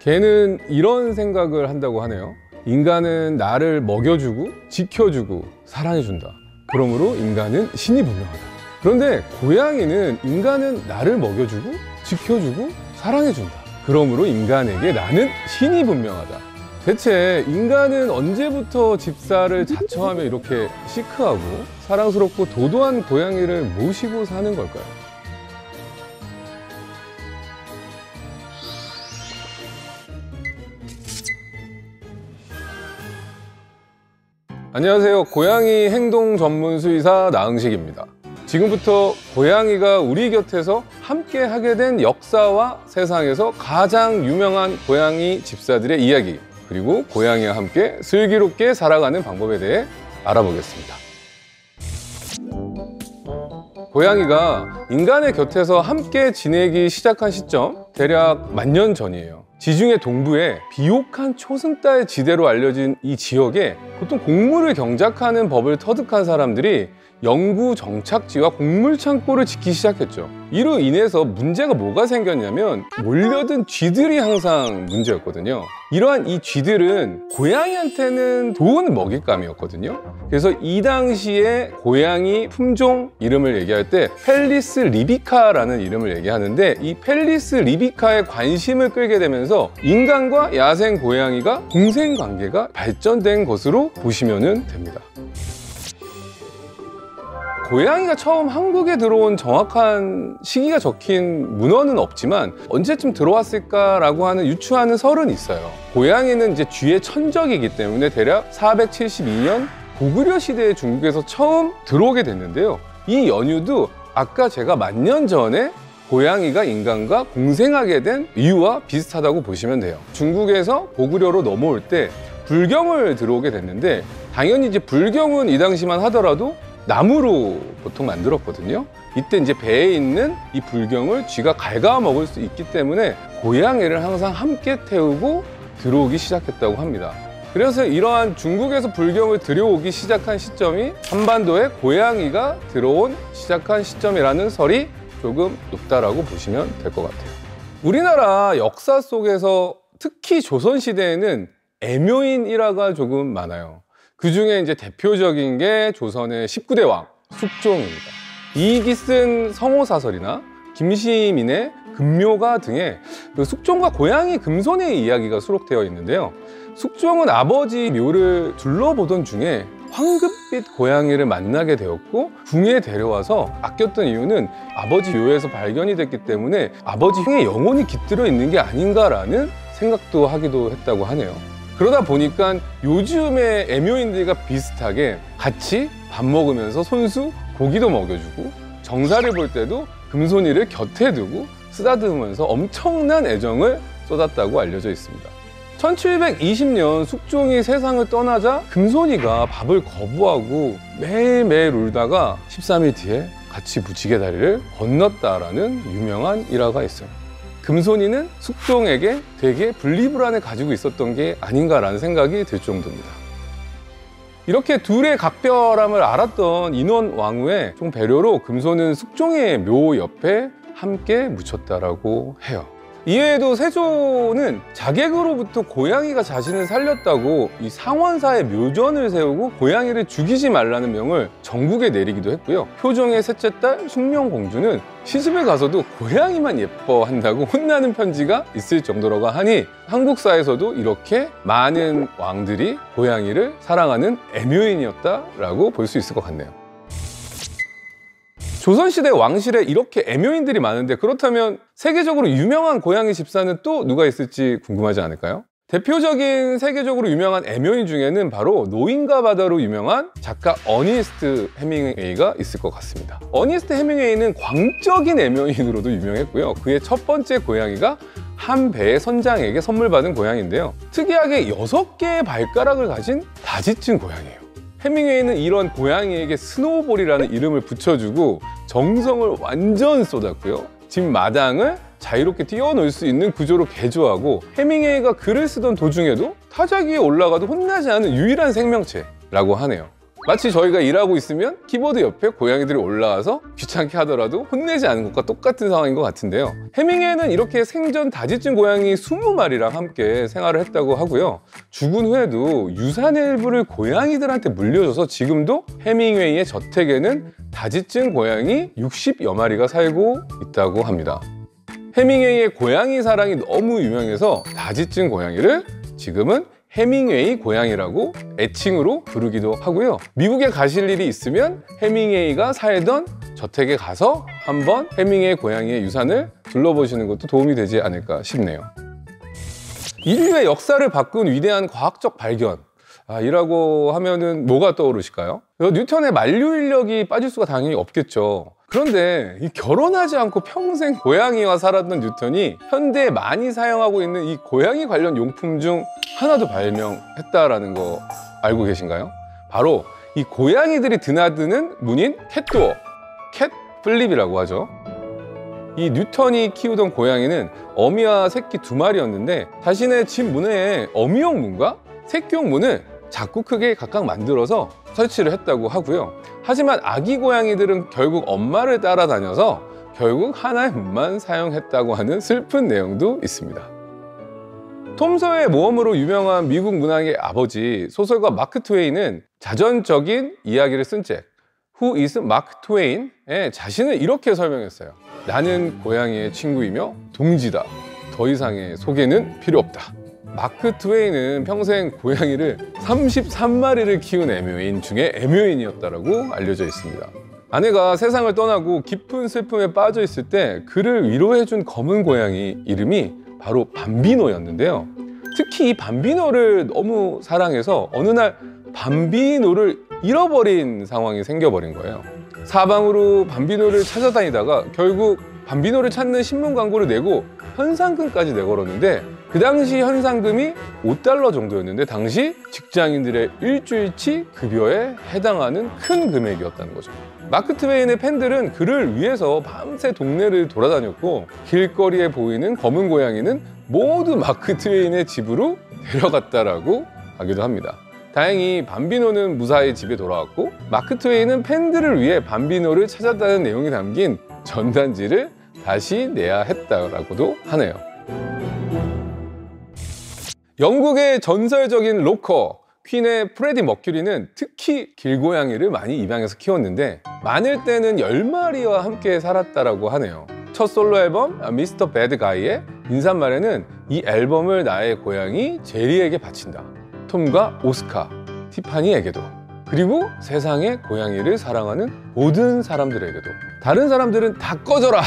걔는 이런 생각을 한다고 하네요. 인간은 나를 먹여주고 지켜주고 사랑해준다. 그러므로 인간은 신이 분명하다. 그런데 고양이는 인간은 나를 먹여주고 지켜주고 사랑해준다. 그러므로 인간에게 나는 신이 분명하다. 대체 인간은 언제부터 집사를 자처하며 이렇게 시크하고 사랑스럽고 도도한 고양이를 모시고 사는 걸까요? 안녕하세요. 고양이 행동 전문 수의사 나응식입니다. 지금부터 고양이가 우리 곁에서 함께 하게 된 역사와 세상에서 가장 유명한 고양이 집사들의 이야기, 그리고 고양이와 함께 슬기롭게 살아가는 방법에 대해 알아보겠습니다. 고양이가 인간의 곁에서 함께 지내기 시작한 시점, 대략 10,000년 전이에요. 지중해 동부의 비옥한 초승달 지대로 알려진 이 지역에 보통 곡물을 경작하는 법을 터득한 사람들이 영구 정착지와 곡물 창고를 짓기 시작했죠. 이로 인해서 문제가 뭐가 생겼냐면 몰려든 쥐들이 항상 문제였거든요. 이러한 이 쥐들은 고양이한테는 좋은 먹잇감이었거든요. 그래서 이 당시에 고양이 품종 이름을 얘기할 때 펠리스 리비카라는 이름을 얘기하는데, 이 펠리스 리비카에 관심을 끌게 되면서 인간과 야생 고양이가 공생 관계가 발전된 것으로 보시면 됩니다. 고양이가 처음 한국에 들어온 정확한 시기가 적힌 문헌은 없지만 언제쯤 들어왔을까라고 하는 유추하는 설은 있어요. 고양이는 이제 쥐의 천적이기 때문에 대략 472년 고구려 시대에 중국에서 처음 들어오게 됐는데요. 이 연유도 아까 제가 10,000년 전에 고양이가 인간과 공생하게 된 이유와 비슷하다고 보시면 돼요. 중국에서 고구려로 넘어올 때 불경을 들어오게 됐는데, 당연히 이제 불경은 이 당시만 하더라도 나무로 보통 만들었거든요. 이때 이제 배에 있는 이 불경을 쥐가 갉아먹을 수 있기 때문에 고양이를 항상 함께 태우고 들어오기 시작했다고 합니다. 그래서 이러한 중국에서 불경을 들여오기 시작한 시점이 한반도에 고양이가 들어온 시작한 시점이라는 설이 조금 높다라고 보시면 될 것 같아요. 우리나라 역사 속에서 특히 조선시대에는 애묘인 일화가 조금 많아요. 그 중에 이제 대표적인 게 조선의 19대 왕 숙종입니다. 이익이 쓴 성호사설이나 김시민의 금묘가 등의 그 숙종과 고양이 금손의 이야기가 수록되어 있는데요. 숙종은 아버지 묘를 둘러보던 중에 황금빛 고양이를 만나게 되었고, 궁에 데려와서 아꼈던 이유는 아버지 묘에서 발견이 됐기 때문에 아버지 흉에 영혼이 깃들어 있는 게 아닌가라는 생각도 하기도 했다고 하네요. 그러다 보니까 요즘의 애묘인들과 비슷하게 같이 밥 먹으면서 손수 고기도 먹여주고, 정사를 볼 때도 금손이를 곁에 두고 쓰다듬으면서 엄청난 애정을 쏟았다고 알려져 있습니다. 1720년 숙종이 세상을 떠나자 금손이가 밥을 거부하고 매일매일 울다가 13일 뒤에 같이 무지개 다리를 건넜다라는 유명한 일화가 있어요. 금손이는 숙종에게 되게 분리불안을 가지고 있었던 게 아닌가라는 생각이 들 정도입니다. 이렇게 둘의 각별함을 알았던 인원왕후의 좀 배려로 금손은 숙종의 묘 옆에 함께 묻혔다라고 해요. 이외에도 세조는 자객으로부터 고양이가 자신을 살렸다고 이 상원사에 묘전을 세우고 고양이를 죽이지 말라는 명을 전국에 내리기도 했고요. 효종의 셋째 딸 숭룡공주는 시집에 가서도 고양이만 예뻐한다고 혼나는 편지가 있을 정도라고 하니, 한국사에서도 이렇게 많은 왕들이 고양이를 사랑하는 애묘인이었다라고 볼 수 있을 것 같네요. 조선시대 왕실에 이렇게 애묘인들이 많은데, 그렇다면 세계적으로 유명한 고양이 집사는 또 누가 있을지 궁금하지 않을까요? 대표적인 세계적으로 유명한 애묘인 중에는 바로 노인과 바다로 유명한 작가 어니스트 해밍웨이가 있을 것 같습니다. 어니스트 해밍웨이는 광적인 애묘인으로도 유명했고요. 그의 첫 번째 고양이가 한 배의 선장에게 선물 받은 고양이인데요. 특이하게 6개의 발가락을 가진 다지친 고양이에요. 해밍웨이는 이런 고양이에게 스노우볼이라는 이름을 붙여주고 정성을 완전 쏟았고요. 집 마당을 자유롭게 뛰어놀 수 있는 구조로 개조하고, 해밍웨이가 글을 쓰던 도중에도 타자기에 올라가도 혼나지 않은 유일한 생명체라고 하네요. 마치 저희가 일하고 있으면 키보드 옆에 고양이들이 올라와서 귀찮게 하더라도 혼내지 않는 것과 똑같은 상황인 것 같은데요. 해밍웨이는 이렇게 생전 다지증 고양이 20마리랑 함께 생활을 했다고 하고요. 죽은 후에도 유산의 일부를 고양이들한테 물려줘서 지금도 해밍웨이의 저택에는 다지증 고양이 60여 마리가 살고 있다고 합니다. 해밍웨이의 고양이 사랑이 너무 유명해서 다지증 고양이를 지금은 해밍웨이 고양이라고 애칭으로 부르기도 하고요. 미국에 가실 일이 있으면 해밍웨이가 살던 저택에 가서 한번 해밍웨이 고양이의 유산을 둘러보시는 것도 도움이 되지 않을까 싶네요. 인류의 역사를 바꾼 위대한 과학적 발견, 이라고 하면은 뭐가 떠오르실까요? 뉴턴의 만류 인력이 빠질 수가 당연히 없겠죠. 그런데 이 결혼하지 않고 평생 고양이와 살았던 뉴턴이 현대에 많이 사용하고 있는 이 고양이 관련 용품 중 하나도 발명했다라는 거 알고 계신가요? 바로 이 고양이들이 드나드는 문인 캣도어, 캣 플립이라고 하죠. 이 뉴턴이 키우던 고양이는 어미와 새끼 2마리였는데 자신의 집 문에 어미용 문과 새끼용 문을 작고 크게 각각 만들어서 설치를 했다고 하고요. 하지만 아기 고양이들은 결국 엄마를 따라다녀서 결국 하나의 문만 사용했다고 하는 슬픈 내용도 있습니다. 톰 소여의 모험으로 유명한 미국 문학의 아버지 소설가 마크 트웨인은 자전적인 이야기를 쓴 책 Who is Mark Twain에 자신을 이렇게 설명했어요. 나는 고양이의 친구이며 동지다. 더 이상의 소개는 필요 없다. 마크 트웨인은 평생 고양이를 33마리를 키운 애묘인 중에 애묘인이었다고 알려져 있습니다. 아내가 세상을 떠나고 깊은 슬픔에 빠져 있을 때 그를 위로해준 검은 고양이 이름이 바로 밤비노였는데요. 특히 이 밤비노를 너무 사랑해서 어느 날 밤비노를 잃어버린 상황이 생겨버린 거예요. 사방으로 밤비노를 찾아다니다가 결국 밤비노를 찾는 신문 광고를 내고 현상금까지 내걸었는데 그 당시 현상금이 $5 정도였는데 당시 직장인들의 일주일치 급여에 해당하는 큰 금액이었다는 거죠. 마크 트웨인의 팬들은 그를 위해서 밤새 동네를 돌아다녔고 길거리에 보이는 검은 고양이는 모두 마크 트웨인의 집으로 데려갔다라고 하기도 합니다. 다행히 밤비노는 무사히 집에 돌아왔고 마크 트웨인은 팬들을 위해 밤비노를 찾았다는 내용이 담긴 전단지를 다시 내야 했다라고도 하네요. 영국의 전설적인 로커 퀸의 프레디 머큐리는 특히 길고양이를 많이 입양해서 키웠는데 많을 때는 10마리와 함께 살았다라고 하네요. 첫 솔로 앨범 미스터 배드 가이의 인사말에는 이 앨범을 나의 고양이 제리에게 바친다. 톰과 오스카, 티파니에게도, 그리고 세상의 고양이를 사랑하는 모든 사람들에게도. 다른 사람들은 다 꺼져라!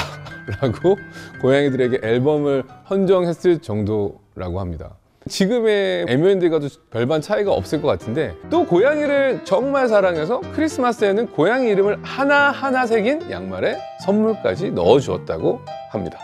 라고 고양이들에게 앨범을 헌정했을 정도라고 합니다. 지금의 애묘인들과도 별반 차이가 없을 것 같은데 또 고양이를 정말 사랑해서 크리스마스에는 고양이 이름을 하나하나 새긴 양말에 선물까지 넣어주었다고 합니다.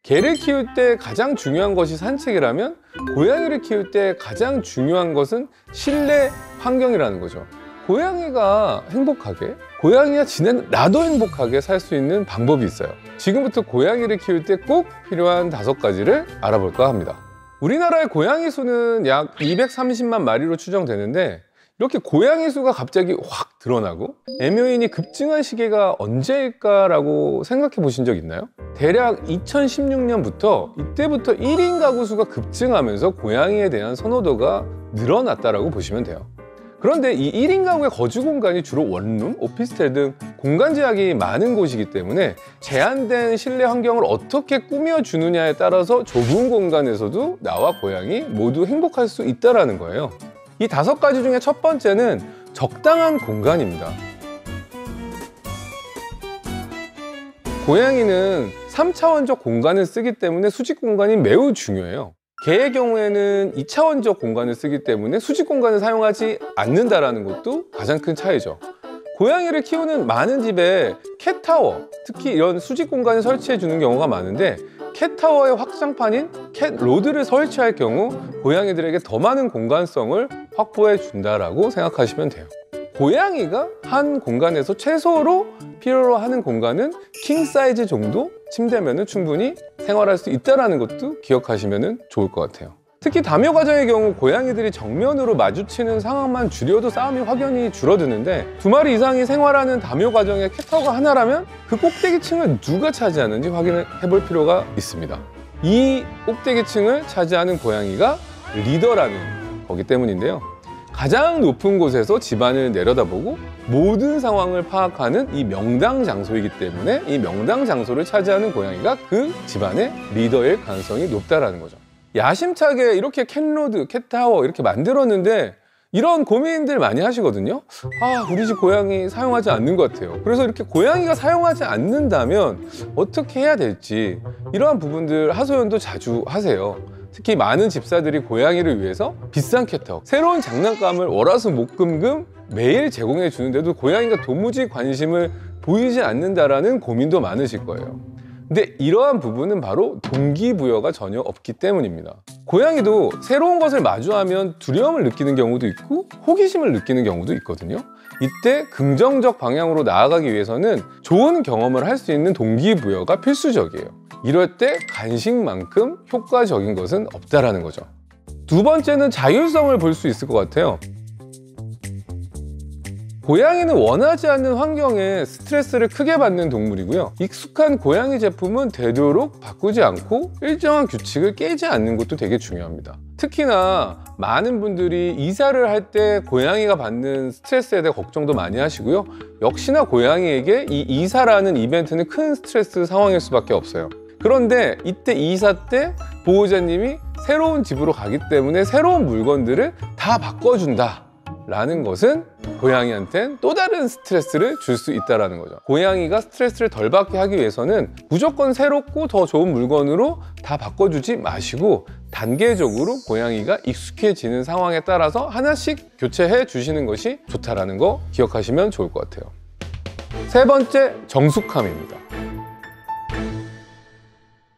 개를 키울 때 가장 중요한 것이 산책이라면 고양이를 키울 때 가장 중요한 것은 실내 환경이라는 거죠. 고양이가 행복하게, 고양이가 지내는 나도 행복하게 살 수 있는 방법이 있어요. 지금부터 고양이를 키울 때 꼭 필요한 5가지를 알아볼까 합니다. 우리나라의 고양이 수는 약 230만 마리로 추정되는데 이렇게 고양이 수가 갑자기 확 드러나고 애묘인이 급증한 시기가 언제일까라고 생각해 보신 적 있나요? 대략 2016년부터 이때부터 1인 가구 수가 급증하면서 고양이에 대한 선호도가 늘어났다라고 보시면 돼요. 그런데 이 1인 가구의 거주 공간이 주로 원룸, 오피스텔 등 공간 제약이 많은 곳이기 때문에 제한된 실내 환경을 어떻게 꾸며주느냐에 따라서 좁은 공간에서도 나와 고양이 모두 행복할 수 있다는 거예요. 이 5가지 중에 첫 번째는 적당한 공간입니다. 고양이는 3차원적 공간을 쓰기 때문에 수직 공간이 매우 중요해요. 개의 경우에는 2차원적 공간을 쓰기 때문에 수직 공간을 사용하지 않는다는 것도 가장 큰 차이죠. 고양이를 키우는 많은 집에 캣타워, 특히 이런 수직 공간을 설치해 주는 경우가 많은데 캣타워의 확장판인 캣로드를 설치할 경우 고양이들에게 더 많은 공간성을 확보해 준다라고 생각하시면 돼요. 고양이가 한 공간에서 최소로 필요로 하는 공간은 킹 사이즈 정도 침대면 충분히 생활할 수 있다는 것도 기억하시면 좋을 것 같아요. 특히 다묘 가정의 경우 고양이들이 정면으로 마주치는 상황만 줄여도 싸움이 확연히 줄어드는데 2마리 이상이 생활하는 다묘 가정의 캣타워가 하나라면 그 꼭대기층을 누가 차지하는지 확인해 볼 필요가 있습니다. 이 꼭대기층을 차지하는 고양이가 리더라는 거기 때문인데요. 가장 높은 곳에서 집안을 내려다보고 모든 상황을 파악하는 이 명당 장소이기 때문에 이 명당 장소를 차지하는 고양이가 그 집안의 리더일 가능성이 높다라는 거죠. 야심차게 이렇게 캣로드, 캣타워 이렇게 만들었는데 이런 고민들 많이 하시거든요. 아, 우리 집 고양이 사용하지 않는 것 같아요. 그래서 이렇게 고양이가 사용하지 않는다면 어떻게 해야 될지 이러한 부분들 하소연도 자주 하세요. 특히 많은 집사들이 고양이를 위해서 비싼 캣타워, 새로운 장난감을 월화수목금금 매일 제공해 주는데도 고양이가 도무지 관심을 보이지 않는다라는 고민도 많으실 거예요. 근데 이러한 부분은 바로 동기부여가 전혀 없기 때문입니다. 고양이도 새로운 것을 마주하면 두려움을 느끼는 경우도 있고 호기심을 느끼는 경우도 있거든요. 이때 긍정적 방향으로 나아가기 위해서는 좋은 경험을 할 수 있는 동기부여가 필수적이에요. 이럴 때 간식만큼 효과적인 것은 없다라는 거죠. 두 번째는 자율성을 볼 수 있을 것 같아요. 고양이는 원하지 않는 환경에 스트레스를 크게 받는 동물이고요. 익숙한 고양이 제품은 되도록 바꾸지 않고 일정한 규칙을 깨지 않는 것도 되게 중요합니다. 특히나 많은 분들이 이사를 할 때 고양이가 받는 스트레스에 대해 걱정도 많이 하시고요. 역시나 고양이에게 이 이사라는 이벤트는 큰 스트레스 상황일 수밖에 없어요. 그런데 이때 이사 때 보호자님이 새로운 집으로 가기 때문에 새로운 물건들을 다 바꿔준다 라는 것은 고양이한테는 또 다른 스트레스를 줄 수 있다는 거죠. 고양이가 스트레스를 덜 받게 하기 위해서는 무조건 새롭고 더 좋은 물건으로 다 바꿔주지 마시고 단계적으로 고양이가 익숙해지는 상황에 따라서 하나씩 교체해 주시는 것이 좋다는 거 기억하시면 좋을 것 같아요. 세 번째, 정숙함입니다.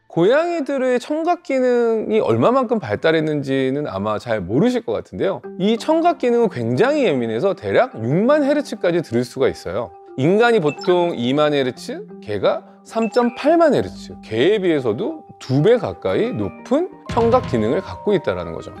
고양이들의 청각 기능이 얼마만큼 발달했는지는 아마 잘 모르실 것 같은데요. 이 청각 기능은 굉장히 예민해서 대략 6만 헤르츠까지 들을 수가 있어요. 인간이 보통 2만 헤르츠, 개가 3.8만 헤르츠, 개에 비해서도 2배 가까이 높은 청각 기능을 갖고 있다는 거죠.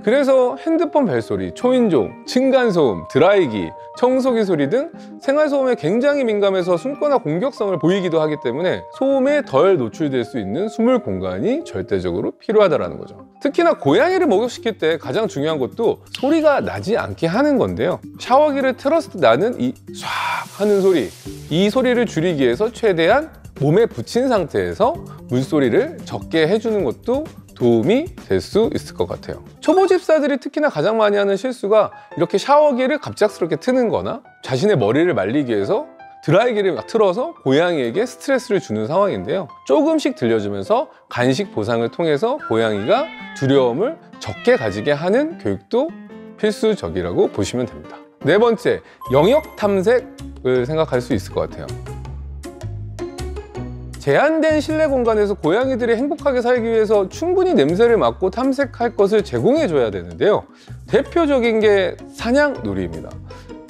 그래서 핸드폰 벨소리, 초인종, 층간소음, 드라이기, 청소기 소리 등 생활소음에 굉장히 민감해서 숨거나 공격성을 보이기도 하기 때문에 소음에 덜 노출될 수 있는 숨을 공간이 절대적으로 필요하다는 거죠. 특히나 고양이를 목욕시킬 때 가장 중요한 것도 소리가 나지 않게 하는 건데요. 샤워기를 틀었을 때 나는 이 쏴 하는 소리, 이 소리를 줄이기 위해서 최대한 몸에 붙인 상태에서 물소리를 적게 해주는 것도 도움이 될 수 있을 것 같아요. 초보 집사들이 특히나 가장 많이 하는 실수가 이렇게 샤워기를 갑작스럽게 트는 거나 자신의 머리를 말리기 위해서 드라이기를 막 틀어서 고양이에게 스트레스를 주는 상황인데요. 조금씩 들려주면서 간식 보상을 통해서 고양이가 두려움을 적게 가지게 하는 교육도 필수적이라고 보시면 됩니다. 네 번째, 영역 탐색을 생각할 수 있을 것 같아요. 제한된 실내 공간에서 고양이들이 행복하게 살기 위해서 충분히 냄새를 맡고 탐색할 것을 제공해 줘야 되는데요. 대표적인 게 사냥놀이입니다.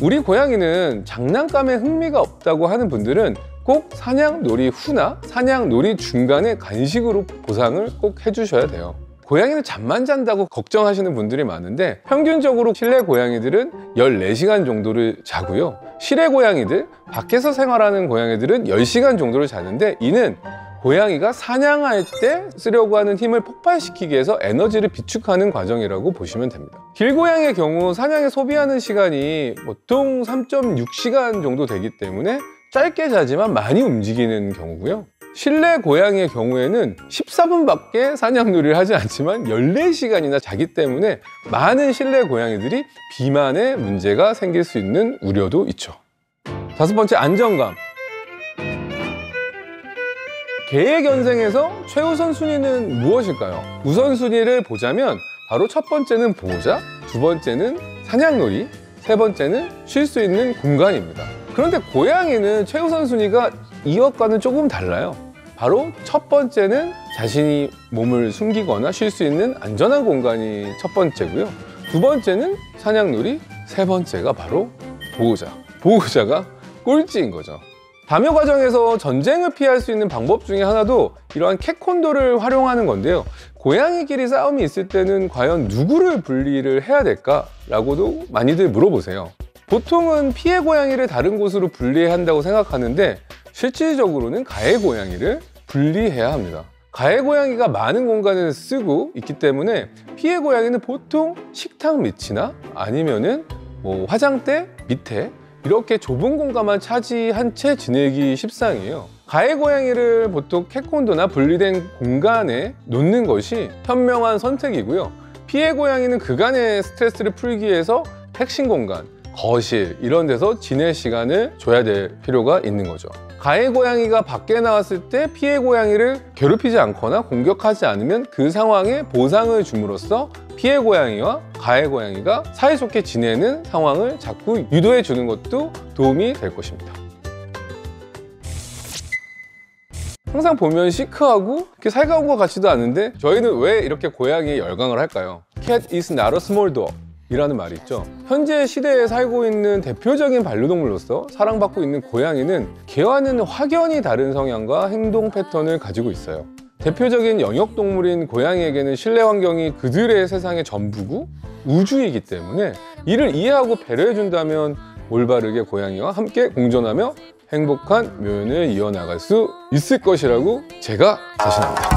우리 고양이는 장난감에 흥미가 없다고 하는 분들은 꼭 사냥놀이 후나 사냥놀이 중간에 간식으로 보상을 꼭 해주셔야 돼요. 고양이는 잠만 잔다고 걱정하시는 분들이 많은데 평균적으로 실내 고양이들은 14시간 정도를 자고요. 실외 고양이들, 밖에서 생활하는 고양이들은 10시간 정도를 자는데 이는 고양이가 사냥할 때 쓰려고 하는 힘을 폭발시키기 위해서 에너지를 비축하는 과정이라고 보시면 됩니다. 길고양이의 경우 사냥에 소비하는 시간이 보통 3.6시간 정도 되기 때문에 짧게 자지만 많이 움직이는 경우고요. 실내 고양이의 경우에는 14분밖에 사냥놀이를 하지 않지만 14시간이나 자기 때문에 많은 실내 고양이들이 비만의 문제가 생길 수 있는 우려도 있죠. 다섯 번째, 안정감. 개의 견생에서 최우선 순위는 무엇일까요? 우선순위를 보자면 바로 첫 번째는 보호자, 두 번째는 사냥놀이, 세 번째는 쉴 수 있는 공간입니다. 그런데 고양이는 최우선 순위가 이것과는 조금 달라요. 바로 첫 번째는 자신이 몸을 숨기거나 쉴 수 있는 안전한 공간이 첫 번째고요. 두 번째는 사냥놀이, 세 번째가 바로 보호자. 보호자가 꼴찌인 거죠. 담요 과정에서 전쟁을 피할 수 있는 방법 중에 하나도 이러한 캣콘도를 활용하는 건데요. 고양이끼리 싸움이 있을 때는 과연 누구를 분리를 해야 될까? 라고도 많이들 물어보세요. 보통은 피해 고양이를 다른 곳으로 분리해야 한다고 생각하는데 실질적으로는 가해 고양이를 분리해야 합니다. 가해 고양이가 많은 공간을 쓰고 있기 때문에 피해 고양이는 보통 식탁 밑이나 아니면은 화장대 밑에 이렇게 좁은 공간만 차지한 채 지내기 십상이에요. 가해 고양이를 보통 캣콘도나 분리된 공간에 놓는 것이 현명한 선택이고요. 피해 고양이는 그간의 스트레스를 풀기 위해서 핵심 공간, 거실 이런 데서 지낼 시간을 줘야 될 필요가 있는 거죠. 가해 고양이가 밖에 나왔을 때 피해 고양이를 괴롭히지 않거나 공격하지 않으면 그 상황에 보상을 줌으로써 피해 고양이와 가해 고양이가 사이좋게 지내는 상황을 자꾸 유도해 주는 것도 도움이 될 것입니다. 항상 보면 시크하고 이렇게 살가운 것 같지도 않은데 저희는 왜 이렇게 고양이에 열광을 할까요? Cat is not a small dog 이라는 말이 있죠. 현재 시대에 살고 있는 대표적인 반려동물로서 사랑받고 있는 고양이는 개와는 확연히 다른 성향과 행동 패턴을 가지고 있어요. 대표적인 영역동물인 고양이에게는 실내 환경이 그들의 세상의 전부고 우주이기 때문에 이를 이해하고 배려해준다면 올바르게 고양이와 함께 공존하며 행복한 묘연을 이어나갈 수 있을 것이라고 제가 자신합니다.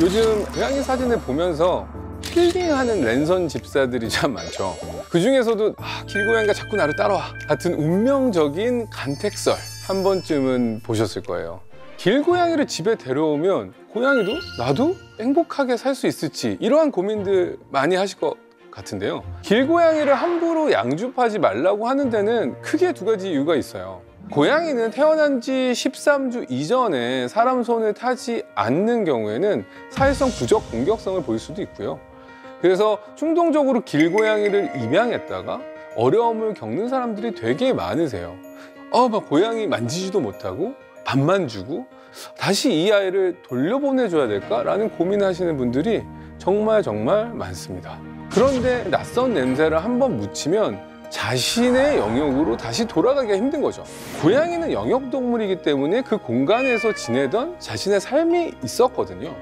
요즘 고양이 사진을 보면서 힐링하는 랜선 집사들이 참 많죠. 그 중에서도 길고양이가 자꾸 나를 따라와 같은 운명적인 간택설 한 번쯤은 보셨을 거예요. 길고양이를 집에 데려오면 고양이도 나도 행복하게 살 수 있을지 이러한 고민들 많이 하실 것 같은데요. 길고양이를 함부로 양줍하지 말라고 하는 데는 크게 두 가지 이유가 있어요. 고양이는 태어난 지 13주 이전에 사람 손을 타지 않는 경우에는 사회성 부적 공격성을 보일 수도 있고요. 그래서 충동적으로 길고양이를 입양했다가 어려움을 겪는 사람들이 되게 많으세요. 막 고양이 만지지도 못하고 밥만 주고 다시 이 아이를 돌려보내줘야 될까라는 고민하시는 분들이 정말 많습니다. 그런데 낯선 냄새를 한번 묻히면 자신의 영역으로 다시 돌아가기가 힘든 거죠. 고양이는 영역동물이기 때문에 그 공간에서 지내던 자신의 삶이 있었거든요.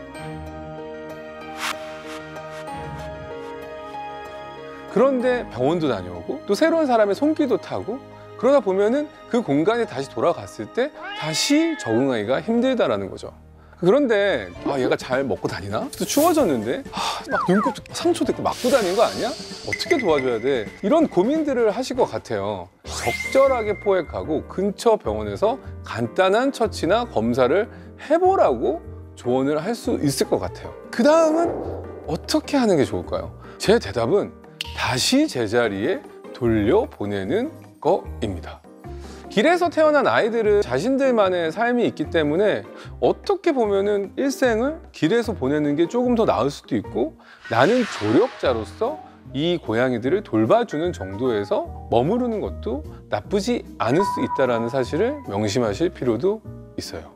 그런데 병원도 다녀오고 또 새로운 사람의 손길도 타고 그러다 보면은 그 공간에 다시 돌아갔을 때 다시 적응하기가 힘들다라는 거죠. 그런데 얘가 잘 먹고 다니나? 또 추워졌는데 막 눈곱 상처도 있고 맞고 다니는 거 아니야? 어떻게 도와줘야 돼? 이런 고민들을 하실 것 같아요. 적절하게 포획하고 근처 병원에서 간단한 처치나 검사를 해보라고 조언을 할 수 있을 것 같아요. 그 다음은 어떻게 하는 게 좋을까요? 제 대답은 다시 제자리에 돌려보내는 거입니다. 길에서 태어난 아이들은 자신들만의 삶이 있기 때문에 어떻게 보면은 일생을 길에서 보내는 게 조금 더 나을 수도 있고 나는 조력자로서 이 고양이들을 돌봐주는 정도에서 머무르는 것도 나쁘지 않을 수 있다는 사실을 명심하실 필요도 있어요.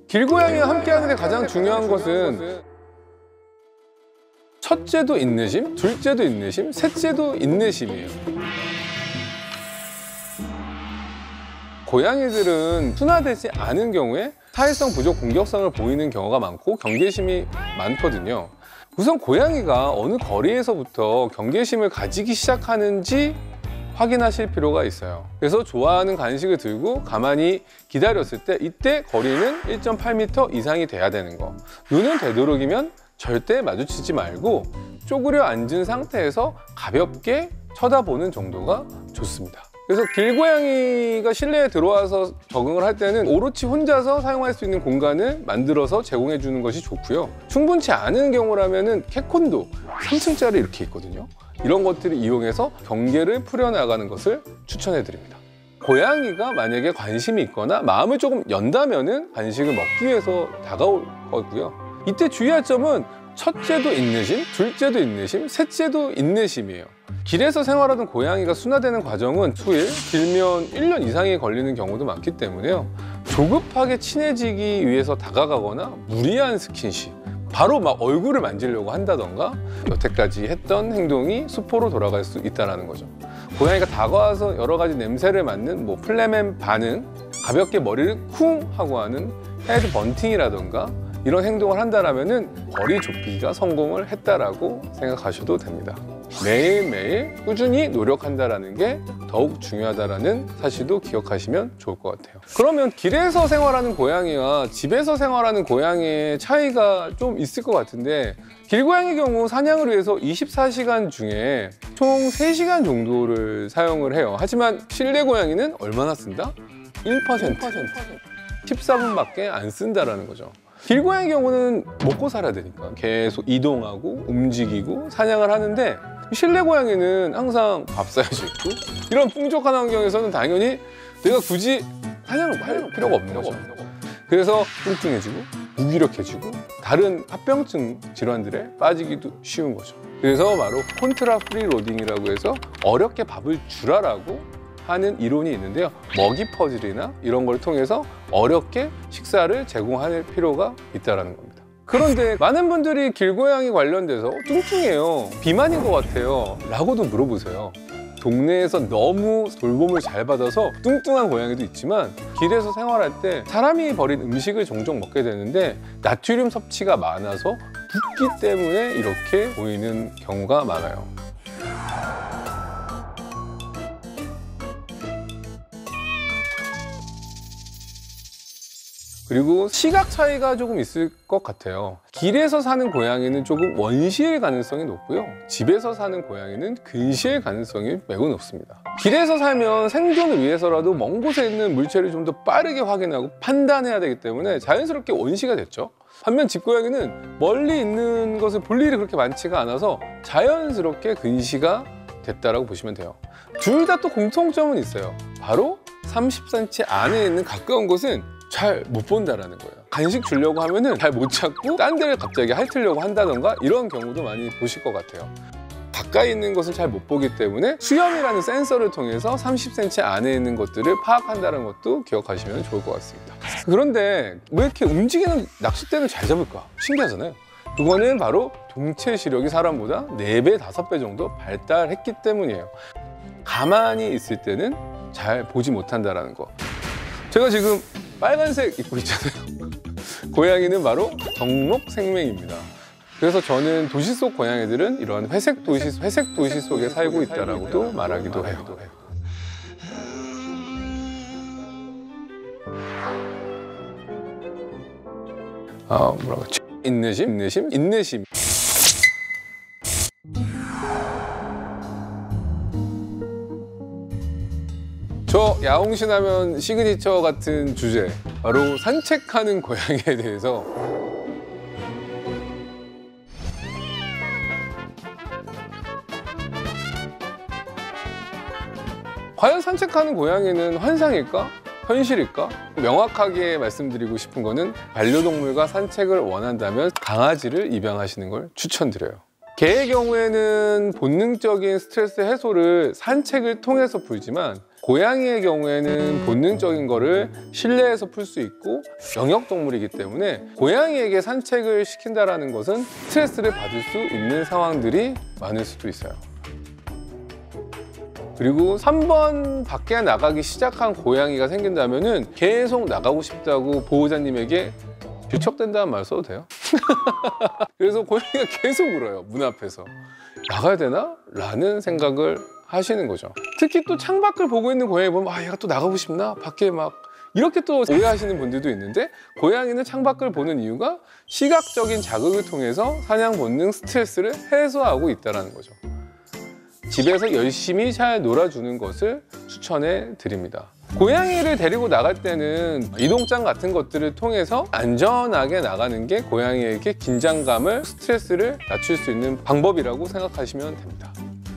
길고양이와 함께하는 데 가장 중요한 것은 첫째도 인내심, 둘째도 인내심, 셋째도 인내심이에요. 고양이들은 순화되지 않은 경우에 사회성 부족 공격성을 보이는 경우가 많고 경계심이 많거든요. 우선 고양이가 어느 거리에서부터 경계심을 가지기 시작하는지 확인하실 필요가 있어요. 그래서 좋아하는 간식을 들고 가만히 기다렸을 때 이때 거리는 1.8m 이상이 돼야 되는 거. 눈은 되도록이면 절대 마주치지 말고 쪼그려 앉은 상태에서 가볍게 쳐다보는 정도가 좋습니다. 그래서 길고양이가 실내에 들어와서 적응을 할 때는 오롯이 혼자서 사용할 수 있는 공간을 만들어서 제공해 주는 것이 좋고요. 충분치 않은 경우라면 캣콘도 3층짜리 이렇게 있거든요. 이런 것들을 이용해서 경계를 풀어나가는 것을 추천해 드립니다. 고양이가 만약에 관심이 있거나 마음을 조금 연다면은 간식을 먹기 위해서 다가올 거고요. 이때 주의할 점은 첫째도 인내심, 둘째도 인내심, 셋째도 인내심이에요. 길에서 생활하던 고양이가 순화되는 과정은 수일, 길면 1년 이상이 걸리는 경우도 많기 때문에요. 조급하게 친해지기 위해서 다가가거나 무리한 스킨십, 바로 막 얼굴을 만지려고 한다던가 여태까지 했던 행동이 수포로 돌아갈 수 있다는 거죠. 고양이가 다가와서 여러 가지 냄새를 맡는 플레멘 반응, 가볍게 머리를 쿵 하고 하는 헤드 번팅이라던가 이런 행동을 한다라면은 거리 좁히기가 성공을 했다라고 생각하셔도 됩니다. 매일매일 꾸준히 노력한다라는 게 더욱 중요하다라는 사실도 기억하시면 좋을 것 같아요. 그러면 길에서 생활하는 고양이와 집에서 생활하는 고양이의 차이가 좀 있을 것 같은데, 길고양이 경우 사냥을 위해서 24시간 중에 총 3시간 정도를 사용을 해요. 하지만 실내 고양이는 얼마나 쓴다? 1%. 14분밖에 안 쓴다라는 거죠. 길고양이 경우는 먹고 살아야 되니까 계속 이동하고 움직이고 사냥을 하는데, 실내 고양이는 항상 밥 사야지 있고 이런 풍족한 환경에서는 당연히 내가 굳이 사냥을 할 필요가 없는 거죠. 그래서 뚱뚱해지고 무기력해지고 다른 합병증 질환들에 빠지기도 쉬운 거죠. 그래서 바로 콘트라 프리 로딩이라고 해서 어렵게 밥을 주라라고 하는 이론이 있는데요. 먹이 퍼즐이나 이런 걸 통해서 어렵게 식사를 제공할 필요가 있다는 겁니다. 그런데 많은 분들이 길고양이 관련돼서 뚱뚱해요, 비만인 것 같아요 라고도 물어보세요. 동네에서 너무 돌봄을 잘 받아서 뚱뚱한 고양이도 있지만 길에서 생활할 때 사람이 버린 음식을 종종 먹게 되는데 나트륨 섭취가 많아서 붓기 때문에 이렇게 보이는 경우가 많아요. 그리고 시각 차이가 조금 있을 것 같아요. 길에서 사는 고양이는 조금 원시일 가능성이 높고요. 집에서 사는 고양이는 근시일 가능성이 매우 높습니다. 길에서 살면 생존을 위해서라도 먼 곳에 있는 물체를 좀 더 빠르게 확인하고 판단해야 되기 때문에 자연스럽게 원시가 됐죠. 반면 집고양이는 멀리 있는 것을 볼 일이 그렇게 많지가 않아서 자연스럽게 근시가 됐다라고 보시면 돼요. 둘 다 또 공통점은 있어요. 바로 30cm 안에 있는 가까운 곳은 잘 못 본다라는 거예요. 간식 주려고 하면은 잘 못 찾고 딴 데를 갑자기 핥으려고 한다던가 이런 경우도 많이 보실 것 같아요. 가까이 있는 것을 잘 못 보기 때문에 수염이라는 센서를 통해서 30cm 안에 있는 것들을 파악한다는 것도 기억하시면 좋을 것 같습니다. 그런데 왜 이렇게 움직이는 낚싯대는 잘 잡을까? 신기하잖아요. 그거는 바로 동체 시력이 사람보다 4배, 5배 정도 발달했기 때문이에요. 가만히 있을 때는 잘 보지 못한다는 거. 제가 지금 빨간색 입고 있잖아요. 고양이는 바로 정록생명입니다. 그래서 저는 도시 속 고양이들은 이런 회색 도시 속에 살고 있다라고도 말하기도 해요. 뭐라고? 인내심. 저 야옹신 하면 시그니처 같은 주제, 바로 산책하는 고양이에 대해서 과연 산책하는 고양이는 환상일까? 현실일까? 명확하게 말씀드리고 싶은 거는 반려동물과 산책을 원한다면 강아지를 입양하시는 걸 추천드려요. 개의 경우에는 본능적인 스트레스 해소를 산책을 통해서 풀지만 고양이의 경우에는 본능적인 거를 실내에서 풀 수 있고 영역동물이기 때문에 고양이에게 산책을 시킨다는 것은 스트레스를 받을 수 있는 상황들이 많을 수도 있어요. 그리고 3번 밖에 나가기 시작한 고양이가 생긴다면 계속 나가고 싶다고 보호자님에게 유척된다는 말 써도 돼요? 그래서 고양이가 계속 울어요, 문 앞에서. 나가야 되나? 라는 생각을 하시는 거죠. 특히 또 창밖을 보고 있는 고양이 보면 얘가 또 나가고 싶나? 밖에 막 이렇게 또 오해하시는 분들도 있는데, 고양이는 창밖을 보는 이유가 시각적인 자극을 통해서 사냥 본능 스트레스를 해소하고 있다는 거죠. 집에서 열심히 잘 놀아주는 것을 추천해 드립니다. 고양이를 데리고 나갈 때는 이동장 같은 것들을 통해서 안전하게 나가는 게 고양이에게 긴장감을, 스트레스를 낮출 수 있는 방법이라고 생각하시면 됩니다.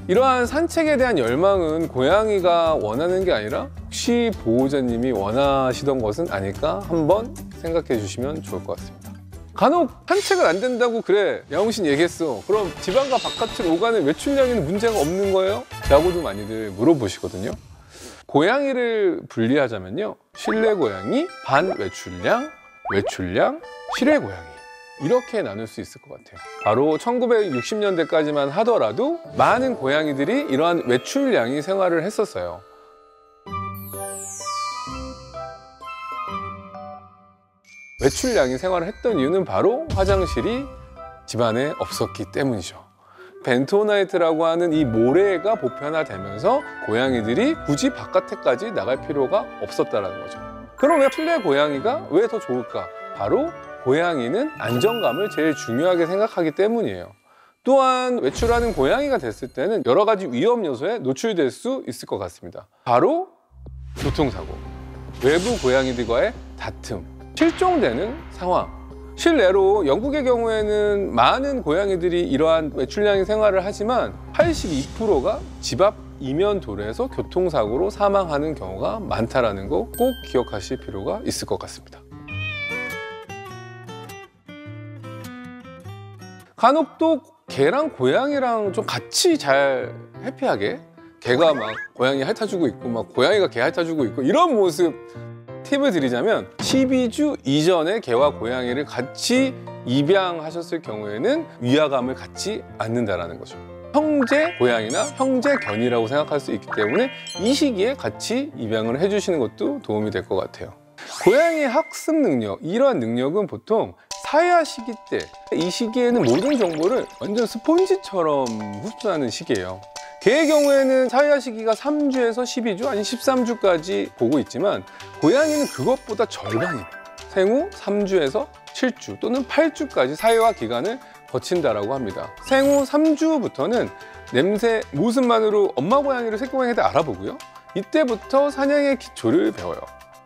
이러한 산책에 대한 열망은 고양이가 원하는 게 아니라 혹시 보호자님이 원하시던 것은 아닐까 한번 생각해 주시면 좋을 것 같습니다. 간혹 산책은 안 된다고 그래 야옹신 얘기했어. 그럼 집안과 바깥을 오가는 외출량에는 문제가 없는 거예요? 라고도 많이들 물어보시거든요. 고양이를 분리하자면요, 실내 고양이, 반외출량, 외출량, 실외 고양이, 이렇게 나눌 수 있을 것 같아요. 바로 1960년대까지만 하더라도 많은 고양이들이 이러한 외출량이 생활을 했었어요. 외출량이 생활을 했던 이유는 바로 화장실이 집안에 없었기 때문이죠. 벤토나이트라고 하는 이 모래가 보편화되면서 고양이들이 굳이 바깥에까지 나갈 필요가 없었다는 거죠. 그럼 왜 실내 고양이가 왜 더 좋을까? 바로 고양이는 안정감을 제일 중요하게 생각하기 때문이에요. 또한 외출하는 고양이가 됐을 때는 여러 가지 위험 요소에 노출될 수 있을 것 같습니다. 바로 교통사고, 외부 고양이들과의 다툼, 실종되는 상황. 실내로 영국의 경우에는 많은 고양이들이 이러한 외출량의 생활을 하지만 82%가 집 앞 이면 도로에서 교통사고로 사망하는 경우가 많다는 거 꼭 기억하실 필요가 있을 것 같습니다. 간혹 또 개랑 고양이랑 좀 같이 잘 해피하게, 개가 막 고양이 핥아주고 있고 막 고양이가 개 핥아주고 있고 이런 모습 팁을 드리자면 12주 이전에 개와 고양이를 같이 입양하셨을 경우에는 위화감을 갖지 않는다는 거죠. 형제 고양이나 형제 견이라고 생각할 수 있기 때문에 이 시기에 같이 입양을 해주시는 것도 도움이 될 것 같아요. 고양이의 학습 능력, 이러한 능력은 보통 사야 시기 때, 이 시기에는 모든 정보를 완전 스폰지처럼 흡수하는 시기예요. 개의 경우에는 사야 시기가 3주에서 12주, 아니 13주까지 보고 있지만 고양이는 그것보다 절반이 생후 3주에서 7주 또는 8주까지 사회화 기간을 거친다라고 합니다. 생후 3주부터는 냄새, 모습만으로 엄마 고양이를 새끼 고양이한테 알아보고요. 이때부터 사냥의 기초를 배워요.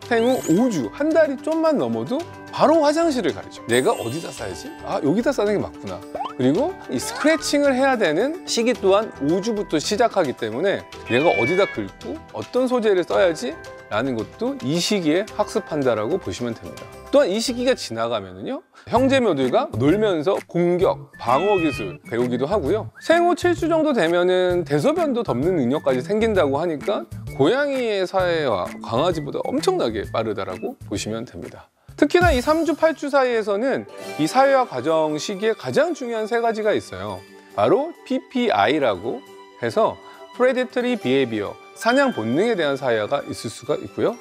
생후 5주, 한 달이 좀만 넘어도 바로 화장실을 가리죠. 내가 어디다 싸야지? 아, 여기다 싸는 게 맞구나. 그리고 이 스크래칭을 해야 되는 시기 또한 5주부터 시작하기 때문에 내가 어디다 긁고 어떤 소재를 써야지 라는 것도 이 시기에 학습한다라고 보시면 됩니다. 또한 이 시기가 지나가면은요, 형제묘들과 놀면서 공격, 방어 기술 배우기도 하고요. 생후 7주 정도 되면은 대소변도 덮는 능력까지 생긴다고 하니까 고양이의 사회와 강아지보다 엄청나게 빠르다라고 보시면 됩니다. 특히나 이 3주, 8주 사이에서는 이 사회화 과정 시기에 가장 중요한 세 가지가 있어요. 바로 PPI라고 해서 Predatory Behavior, 사냥 본능에 대한 사회화가 있을 수가 있고요.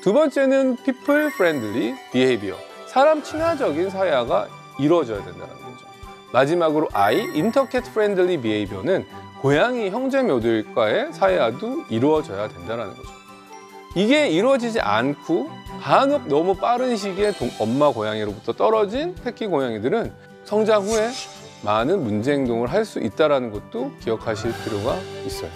두 번째는 People Friendly Behavior, 사람 친화적인 사회화가 이루어져야 된다는 거죠. 마지막으로 I, Intercat Friendly Behavior는 고양이 형제묘들과의 사회화도 이루어져야 된다는 거죠. 이게 이루어지지 않고 간혹 너무 빠른 시기에 엄마 고양이로부터 떨어진 새끼 고양이들은 성장 후에 많은 문제 행동을 할 수 있다는 것도 기억하실 필요가 있어요.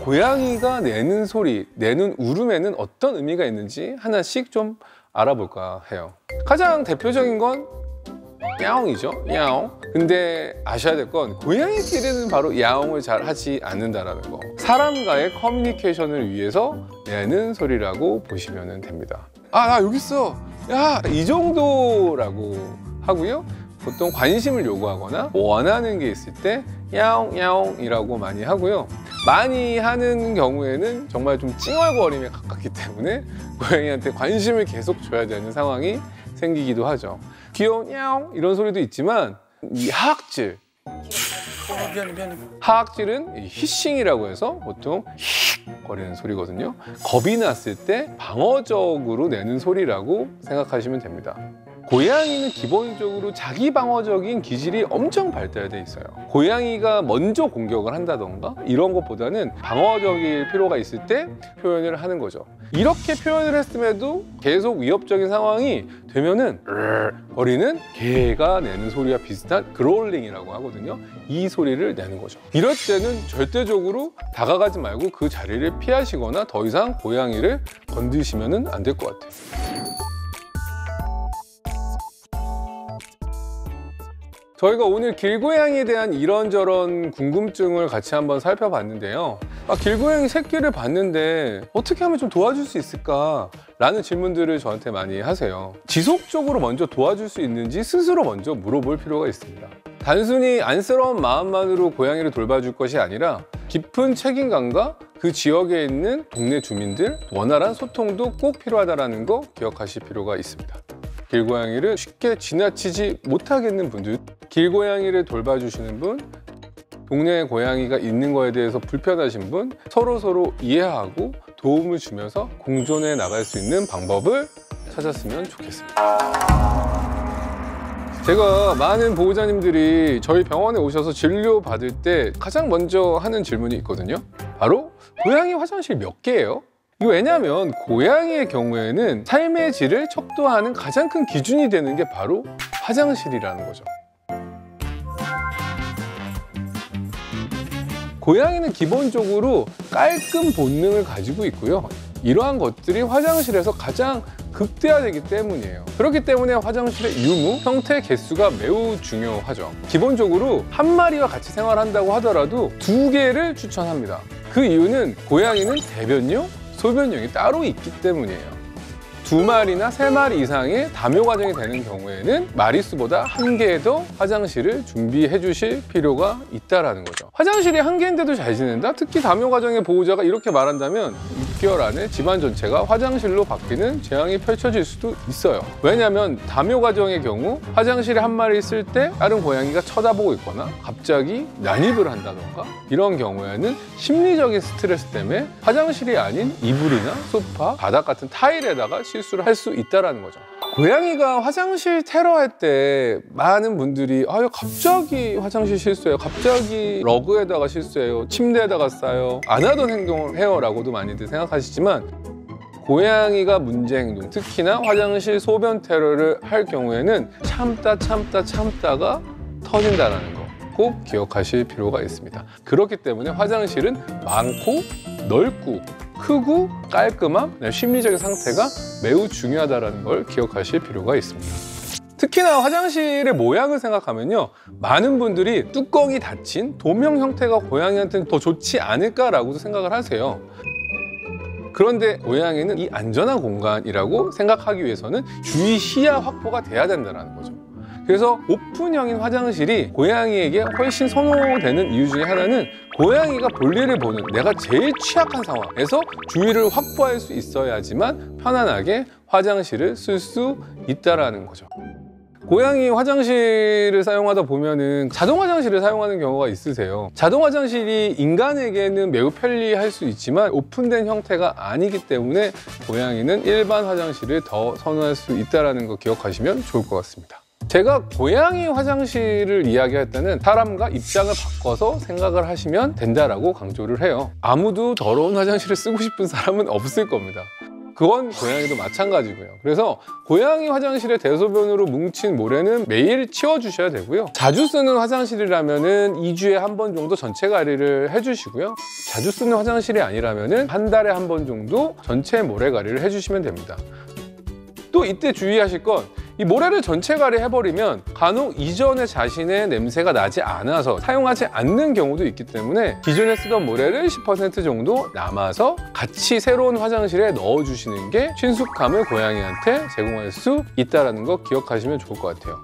고양이가 내는 소리, 내는 울음에는 어떤 의미가 있는지 하나씩 좀 알아볼까 해요. 가장 대표적인 건 야옹이죠. 야옹. 근데 아셔야 될 건 고양이끼리는 바로 야옹을 잘 하지 않는다는 거. 사람과의 커뮤니케이션을 위해서 내는 소리라고 보시면 됩니다. 아, 나 여기 있어. 야, 이 정도라고 하고요. 보통 관심을 요구하거나 원하는 게 있을 때 야옹 야옹이라고 많이 하고요. 많이 하는 경우에는 정말 좀 찡얼거림에 가깝기 때문에 고양이한테 관심을 계속 줘야 되는 상황이 생기기도 하죠. 귀여운 야옹 이런 소리도 있지만 이 하악질, 하악질은 히싱이라고 해서 보통 히 거리는 소리거든요. 겁이 났을 때 방어적으로 내는 소리라고 생각하시면 됩니다. 고양이는 기본적으로 자기 방어적인 기질이 엄청 발달돼 있어요. 고양이가 먼저 공격을 한다던가 이런 것보다는 방어적일 필요가 있을 때 표현을 하는 거죠. 이렇게 표현을 했음에도 계속 위협적인 상황이 되면은 거리는 개가 내는 소리와 비슷한 그롤링이라고 하거든요. 이 소리를 내는 거죠. 이럴 때는 절대적으로 다가가지 말고 그 자리를 피하시거나 더 이상 고양이를 건드시면 안 될 것 같아요. 저희가 오늘 길고양이에 대한 이런저런 궁금증을 같이 한번 살펴봤는데요. 길고양이 새끼를 봤는데 어떻게 하면 좀 도와줄 수 있을까? 라는 질문들을 저한테 많이 하세요. 지속적으로 먼저 도와줄 수 있는지 스스로 먼저 물어볼 필요가 있습니다. 단순히 안쓰러운 마음만으로 고양이를 돌봐줄 것이 아니라 깊은 책임감과 그 지역에 있는 동네 주민들, 원활한 소통도 꼭 필요하다는 거 기억하실 필요가 있습니다. 길고양이를 쉽게 지나치지 못하겠는 분들, 길고양이를 돌봐주시는 분, 동네에 고양이가 있는 거에 대해서 불편하신 분, 서로 이해하고 도움을 주면서 공존해 나갈 수 있는 방법을 찾았으면 좋겠습니다. 제가 많은 보호자님들이 저희 병원에 오셔서 진료 받을 때 가장 먼저 하는 질문이 있거든요. 바로 고양이 화장실 몇 개예요? 왜냐하면 고양이의 경우에는 삶의 질을 척도하는 가장 큰 기준이 되는 게 바로 화장실이라는 거죠. 고양이는 기본적으로 깔끔 본능을 가지고 있고요. 이러한 것들이 화장실에서 가장 극대화되기 때문이에요. 그렇기 때문에 화장실의 유무, 형태, 개수가 매우 중요하죠. 기본적으로 한 마리와 같이 생활한다고 하더라도 2개를 추천합니다. 그 이유는 고양이는 대변용, 소변용이 따로 있기 때문이에요. 2마리나 3마리 이상의 다묘 과정이 되는 경우에는 마리수보다 1개 더 화장실을 준비해 주실 필요가 있다는 거죠. 화장실이 1개인데도 잘 지낸다? 특히 다묘 과정의 보호자가 이렇게 말한다면 6개월 안에 집안 전체가 화장실로 바뀌는 재앙이 펼쳐질 수도 있어요. 왜냐하면 다묘 과정의 경우 화장실에 한 마리 있을 때 다른 고양이가 쳐다보고 있거나 갑자기 난입을 한다던가 이런 경우에는 심리적인 스트레스 때문에 화장실이 아닌 이불이나 소파, 바닥 같은 타일에다가 실수를 할 수 있다는 거죠. 고양이가 화장실 테러할 때 많은 분들이 갑자기 화장실 실수해요, 갑자기 러그에다가 실수해요, 침대에다가 싸요, 안 하던 행동을 해요 라고도 많이들 생각하시지만 고양이가 문제 행동, 특히나 화장실 소변 테러를 할 경우에는 참다가 터진다는 거 꼭 기억하실 필요가 있습니다. 그렇기 때문에 화장실은 많고 넓고 크고 깔끔함, 심리적인 상태가 매우 중요하다는 걸 기억하실 필요가 있습니다. 특히나 화장실의 모양을 생각하면요, 많은 분들이 뚜껑이 닫힌 도명 형태가 고양이한테는 더 좋지 않을까라고도 생각을 하세요. 그런데 고양이는 이 안전한 공간이라고 생각하기 위해서는 주위 시야 확보가 돼야 된다는 거죠. 그래서 오픈형인 화장실이 고양이에게 훨씬 선호되는 이유 중에 하나는 고양이가 볼일을 보는 내가 제일 취약한 상황에서 주의를 확보할 수 있어야지만 편안하게 화장실을 쓸 수 있다는 거죠. 고양이 화장실을 사용하다 보면은 자동 화장실을 사용하는 경우가 있으세요. 자동 화장실이 인간에게는 매우 편리할 수 있지만 오픈된 형태가 아니기 때문에 고양이는 일반 화장실을 더 선호할 수 있다는 거 기억하시면 좋을 것 같습니다. 제가 고양이 화장실을 이야기할 때는 사람과 입장을 바꿔서 생각을 하시면 된다라고 강조를 해요. 아무도 더러운 화장실을 쓰고 싶은 사람은 없을 겁니다. 그건 고양이도 마찬가지고요. 그래서 고양이 화장실에 대소변으로 뭉친 모래는 매일 치워주셔야 되고요. 자주 쓰는 화장실이라면 2주에 한 번 정도 전체 가리를 해주시고요. 자주 쓰는 화장실이 아니라면 한 달에 한 번 정도 전체 모래 가리를 해주시면 됩니다. 또 이때 주의하실 건 이 모래를 전체 가리해버리면 간혹 이전에 자신의 냄새가 나지 않아서 사용하지 않는 경우도 있기 때문에 기존에 쓰던 모래를 10% 정도 남아서 같이 새로운 화장실에 넣어주시는 게 친숙함을 고양이한테 제공할 수 있다는 거 기억하시면 좋을 것 같아요.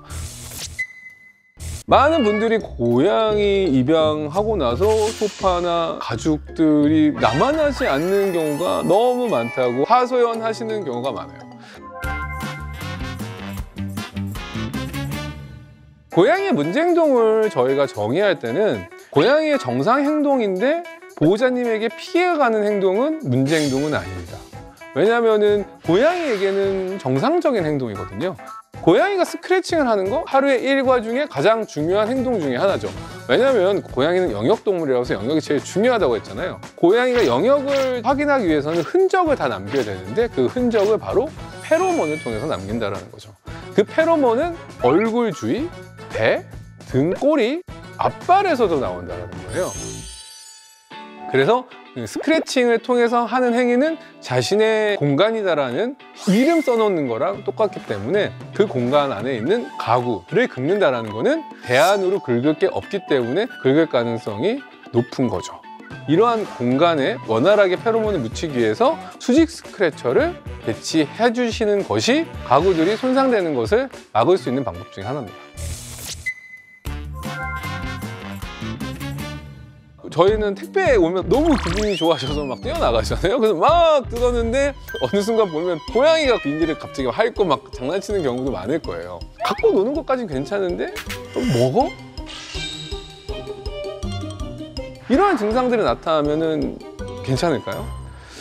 많은 분들이 고양이 입양하고 나서 소파나 가죽들이 남아나지 않는 경우가 너무 많다고 하소연하시는 경우가 많아요. 고양이의 문제 행동을 저희가 정의할 때는 고양이의 정상 행동인데 보호자님에게 피해가 가는 행동은 문제 행동은 아닙니다. 왜냐하면 고양이에게는 정상적인 행동이거든요. 고양이가 스크래칭을 하는 거 하루의 일과 중에 가장 중요한 행동 중에 하나죠. 왜냐하면 고양이는 영역동물이라서 영역이 제일 중요하다고 했잖아요. 고양이가 영역을 확인하기 위해서는 흔적을 다 남겨야 되는데 그 흔적을 바로 페로몬을 통해서 남긴다는 거죠. 그 페로몬은 얼굴 주위, 배, 등, 꼬리, 앞발에서도 나온다는 거예요. 그래서 스크래칭을 통해서 하는 행위는 자신의 공간이다라는 이름 써놓는 거랑 똑같기 때문에 그 공간 안에 있는 가구를 긁는다는 거는 대안으로 긁을 게 없기 때문에 긁을 가능성이 높은 거죠. 이러한 공간에 원활하게 페로몬을 묻히기 위해서 수직 스크래쳐를 배치해 주시는 것이 가구들이 손상되는 것을 막을 수 있는 방법 중에 하나입니다. 저희는 택배에 오면 너무 기분이 좋아하셔서 막 뛰어나가잖아요. 그래서 막 뜯었는데 어느 순간 보면 고양이가 비닐을 갑자기 핥고 막 장난치는 경우도 많을 거예요. 갖고 노는 것까지는 괜찮은데 먹어? 이러한 증상들이 나타나면은 괜찮을까요?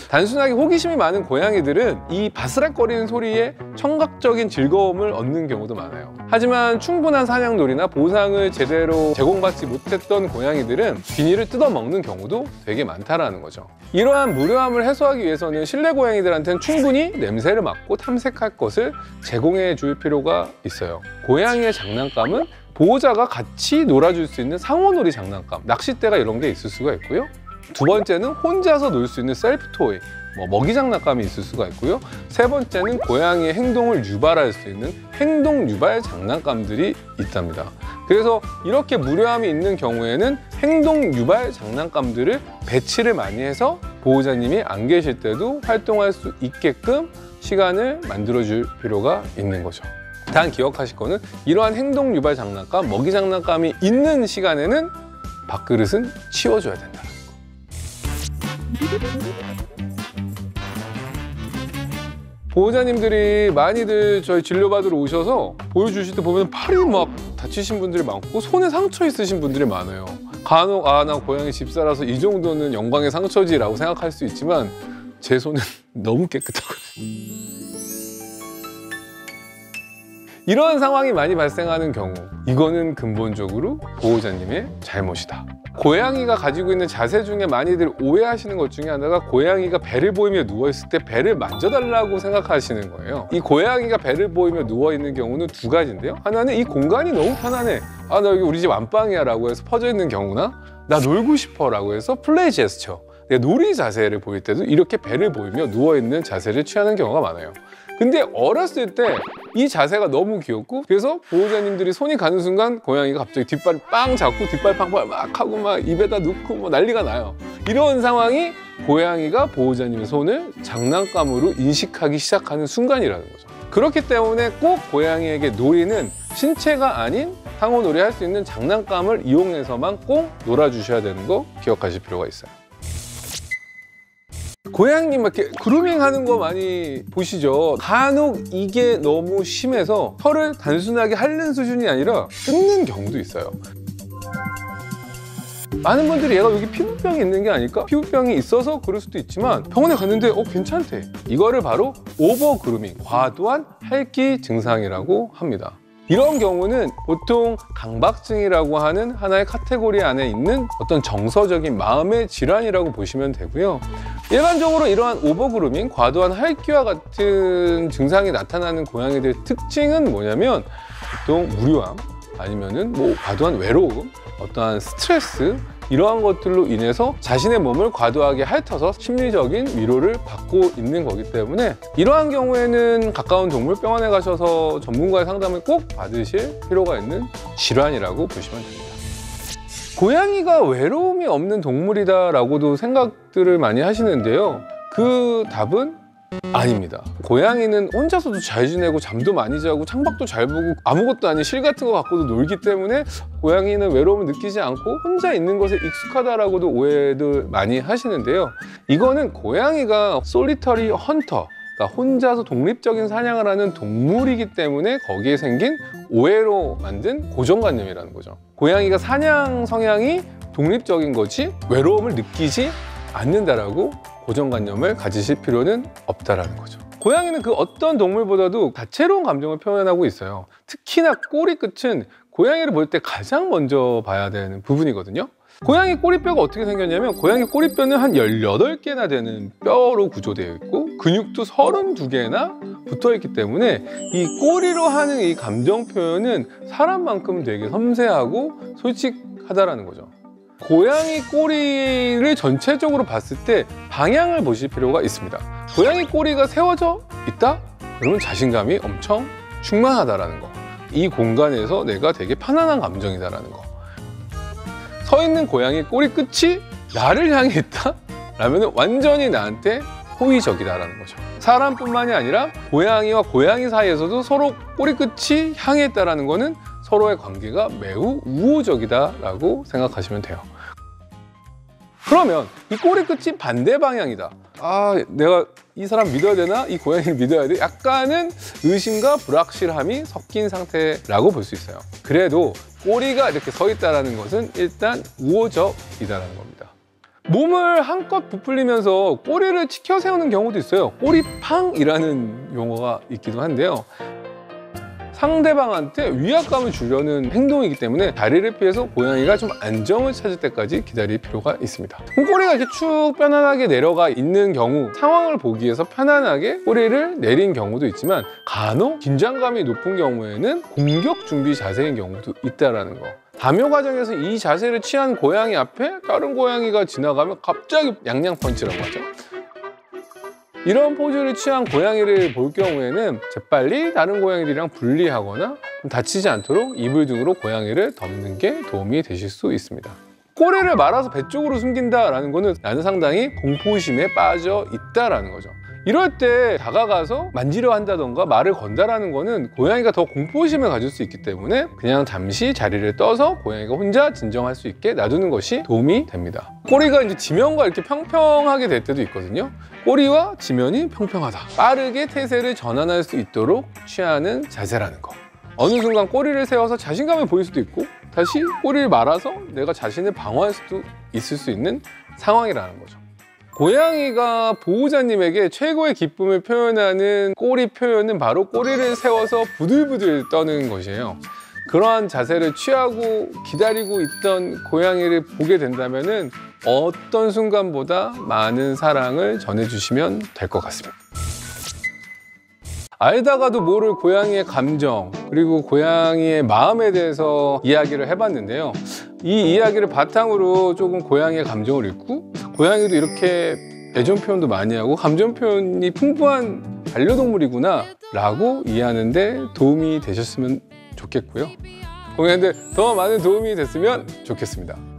단순하게 호기심이 많은 고양이들은 이 바스락거리는 소리에 청각적인 즐거움을 얻는 경우도 많아요. 하지만 충분한 사냥놀이나 보상을 제대로 제공받지 못했던 고양이들은 비닐을 뜯어먹는 경우도 되게 많다라는 거죠. 이러한 무료함을 해소하기 위해서는 실내 고양이들한테는 충분히 냄새를 맡고 탐색할 것을 제공해 줄 필요가 있어요. 고양이의 장난감은 보호자가 같이 놀아줄 수 있는 상호놀이 장난감, 낚싯대가 이런 게 있을 수가 있고요. 두 번째는 혼자서 놀 수 있는 셀프 토이, 먹이 장난감이 있을 수가 있고요. 세 번째는 고양이의 행동을 유발할 수 있는 행동 유발 장난감들이 있답니다. 그래서 이렇게 무료함이 있는 경우에는 행동 유발 장난감들을 배치를 많이 해서 보호자님이 안 계실 때도 활동할 수 있게끔 시간을 만들어줄 필요가 있는 거죠. 단 기억하실 거는 이러한 행동 유발 장난감, 먹이 장난감이 있는 시간에는 밥그릇은 치워줘야 된다는 거. 보호자님들이 많이들 저희 진료받으러 오셔서 보여주실 때 보면 팔이 막 다치신 분들이 많고 손에 상처 있으신 분들이 많아요. 간혹 나 고양이 집사라서 이 정도는 영광의 상처지라고 생각할 수 있지만 제 손은 너무 깨끗하거든요. 이런 상황이 많이 발생하는 경우, 이거는 근본적으로 보호자님의 잘못이다. 고양이가 가지고 있는 자세 중에 많이들 오해하시는 것 중에 하나가 고양이가 배를 보이며 누워있을 때 배를 만져달라고 생각하시는 거예요. 이 고양이가 배를 보이며 누워있는 경우는 두 가지인데요. 하나는 이 공간이 너무 편안해. 나 여기 우리 집 안방이야 라고 해서 퍼져 있는 경우나 나 놀고 싶어 라고 해서 플레이 제스처, 내가 놀이 자세를 보일 때도 이렇게 배를 보이며 누워있는 자세를 취하는 경우가 많아요. 근데 어렸을 때 이 자세가 너무 귀엽고 그래서 보호자님들이 손이 가는 순간 고양이가 갑자기 뒷발을 빵 잡고 뒷발 팡팡 막 하고 막 입에다 넣고 뭐 난리가 나요. 이런 상황이 고양이가 보호자님의 손을 장난감으로 인식하기 시작하는 순간이라는 거죠. 그렇기 때문에 꼭 고양이에게 놀이는 신체가 아닌 상호놀이 할 수 있는 장난감을 이용해서만 꼭 놀아주셔야 되는 거 기억하실 필요가 있어요. 고양이 막 이렇게 그루밍 하는 거 많이 보시죠? 간혹 이게 너무 심해서 털을 단순하게 핥는 수준이 아니라 뜯는 경우도 있어요. 많은 분들이 얘가 여기 피부병이 있는 게 아닐까? 피부병이 있어서 그럴 수도 있지만 병원에 갔는데 괜찮대. 이거를 바로 오버 그루밍, 과도한 핥기 증상이라고 합니다. 이런 경우는 보통 강박증이라고 하는 하나의 카테고리 안에 있는 어떤 정서적인 마음의 질환이라고 보시면 되고요. 일반적으로 이러한 오버그루밍, 과도한 핥기와 같은 증상이 나타나는 고양이들의 특징은 뭐냐면 보통 무료함, 아니면은 과도한 외로움, 어떠한 스트레스, 이러한 것들로 인해서 자신의 몸을 과도하게 핥아서 심리적인 위로를 받고 있는 거기 때문에 이러한 경우에는 가까운 동물병원에 가셔서 전문가의 상담을 꼭 받으실 필요가 있는 질환이라고 보시면 됩니다. 고양이가 외로움이 없는 동물이다라고도 생각들을 많이 하시는데요. 그 답은 아닙니다. 고양이는 혼자서도 잘 지내고 잠도 많이 자고 창밖도 잘 보고 아무것도 아닌 실 같은 거 갖고도 놀기 때문에 고양이는 외로움을 느끼지 않고 혼자 있는 것에 익숙하다라고도 오해를 많이 하시는데요. 이거는 고양이가 솔리터리 헌터, 그러니까 혼자서 독립적인 사냥을 하는 동물이기 때문에 거기에 생긴 오해로 만든 고정관념이라는 거죠. 고양이가 사냥 성향이 독립적인 거지 외로움을 느끼지 않는다라고 고정관념을 가지실 필요는 없다라는 거죠. 고양이는 그 어떤 동물보다도 다채로운 감정을 표현하고 있어요. 특히나 꼬리 끝은 고양이를 볼 때 가장 먼저 봐야 되는 부분이거든요. 고양이 꼬리뼈가 어떻게 생겼냐면 고양이 꼬리뼈는 한 18개나 되는 뼈로 구조되어 있고 근육도 32개나 붙어 있기 때문에 이 꼬리로 하는 이 감정 표현은 사람만큼 되게 섬세하고 솔직하다라는 거죠. 고양이 꼬리를 전체적으로 봤을 때 방향을 보실 필요가 있습니다. 고양이 꼬리가 세워져 있다? 그러면 자신감이 엄청 충만하다라는 거. 이 공간에서 내가 되게 편안한 감정이다라는 거. 서 있는 고양이 꼬리 끝이 나를 향해 있다? 라면 완전히 나한테 호의적이다라는 거죠. 사람뿐만이 아니라 고양이와 고양이 사이에서도 서로 꼬리끝이 향해 있다는 거는 서로의 관계가 매우 우호적이다라고 생각하시면 돼요. 그러면 이 꼬리끝이 반대 방향이다. 아, 내가 이 사람 믿어야 되나? 이 고양이를 믿어야 돼? 약간은 의심과 불확실함이 섞인 상태라고 볼 수 있어요. 그래도 꼬리가 이렇게 서 있다는 것은 일단 우호적이다라는 겁니다. 몸을 한껏 부풀리면서 꼬리를 치켜 세우는 경우도 있어요. 꼬리팡이라는 용어가 있기도 한데요. 상대방한테 위압감을 주려는 행동이기 때문에 다리를 피해서 고양이가 좀 안정을 찾을 때까지 기다릴 필요가 있습니다. 꼬리가 이렇게 쭉 편안하게 내려가 있는 경우, 상황을 보기 위해서 편안하게 꼬리를 내린 경우도 있지만 간혹 긴장감이 높은 경우에는 공격 준비 자세인 경우도 있다는 거. 다묘 과정에서 이 자세를 취한 고양이 앞에 다른 고양이가 지나가면 갑자기 양양 펀치라고 하죠. 이런 포즈를 취한 고양이를 볼 경우에는 재빨리 다른 고양이들이랑 분리하거나 다치지 않도록 이불 등으로 고양이를 덮는 게 도움이 되실 수 있습니다. 꼬리를 말아서 배 쪽으로 숨긴다라는 거는 나는 상당히 공포심에 빠져 있다라는 거죠. 이럴 때 다가가서 만지려 한다던가 말을 건다라는 거는 고양이가 더 공포심을 가질 수 있기 때문에 그냥 잠시 자리를 떠서 고양이가 혼자 진정할 수 있게 놔두는 것이 도움이 됩니다. 꼬리가 이제 지면과 이렇게 평평하게 될 때도 있거든요. 꼬리와 지면이 평평하다. 빠르게 태세를 전환할 수 있도록 취하는 자세라는 거. 어느 순간 꼬리를 세워서 자신감을 보일 수도 있고 다시 꼬리를 말아서 내가 자신을 방어할 수도 있을 수 있는 상황이라는 거죠. 고양이가 보호자님에게 최고의 기쁨을 표현하는 꼬리 표현은 바로 꼬리를 세워서 부들부들 떠는 것이에요. 그러한 자세를 취하고 기다리고 있던 고양이를 보게 된다면 어떤 순간보다 많은 사랑을 전해주시면 될 것 같습니다. 알다가도 모를 고양이의 감정, 그리고 고양이의 마음에 대해서 이야기를 해봤는데요. 이 이야기를 바탕으로 조금 고양이의 감정을 읽고 고양이도 이렇게 애정 표현도 많이 하고 감정 표현이 풍부한 반려동물이구나 라고 이해하는 데 도움이 되셨으면 좋겠고요. 공유하는데 더 많은 도움이 됐으면 좋겠습니다.